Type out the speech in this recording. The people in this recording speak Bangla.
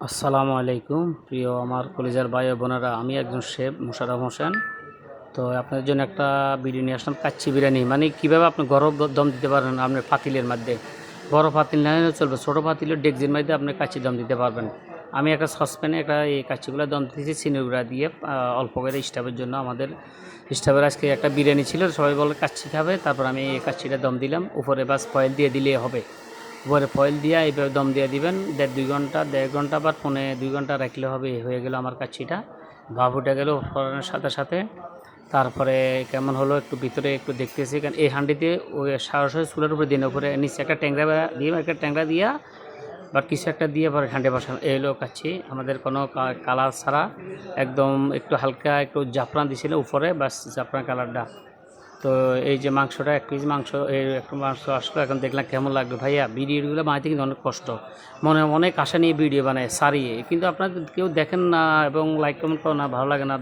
আসসালামু আলাইকুম প্রিয় আমার কলিজার ভাই ও বোনেরা, আমি একজন শেফ মোশাররফ হোসেন। তো আপনাদের জন্য একটা বিরিয়ানি নিয়ে আসলাম, কাচ্চি বিরিয়ানি। মানে কীভাবে আপনি গরম দম দিতে পারেন আপনার পাতিলের মধ্যে। বড় পাতিল না হলেও চলবে, ছোটো পাতিলের ডেকচির মধ্যে আপনি কাচ্চি দম দিতে পারবেন। আমি একটা সসপ্যানে এই কাচ্চিগুলো দম দিতেছি চিনিগুড়া দিয়ে, অল্প করে স্টাফের জন্য। আমাদের স্টাফের আজকে একটা বিরিয়ানি ছিল, সবাই বলে কাচ্চি খাবে, তারপর আমি এই কাচ্চিটা দম দিলাম। উপরে বাস ফয়েল দিয়ে দিলেই হবে। উপরে ফয়েল দিয়ে এইভাবে দম দিয়ে দিবেন, 1.5-2 ঘন্টা বা 1.5-2 ঘন্টা রাখলে হবে। হয়ে গেল আমার কাচ্চিটা, ভাপ উঠে গেল ফোড়নের সাথে সাথে। তারপরে কেমন হলো একটু ভিতরে একটু দেখতেছি, কারণ এই হাঁডিতে ওই সরাসরি চুলের উপরে দিন, উপরে নিচে একটা ট্যাংরা দিয়ে, একটা ট্যাংরা দিয়া বা কিছু একটা দিয়ে পরে হাঁডি বসানো। এই হলো কাচ্চি আমাদের, কোনো কালার ছাড়া একদম। একটু হালকা একটু জাফরান দিছিল উপরে, বাস জাফরান কালারটা। তো এই যে মাংসটা, 1 কেজি মাংস, এই একটু মাংস আসলো। এখন দেখলাম কেমন লাগলো। ভাইয়া ভিডিওগুলো বানাইতে কিন্তু অনেক কষ্ট, মনে অনেক আশা নিয়ে ভিডিও বানায় সারিয়ে, কিন্তু আপনারা কেউ দেখেন না এবং লাইক কমেন্ট করেন না, ভালো লাগে না।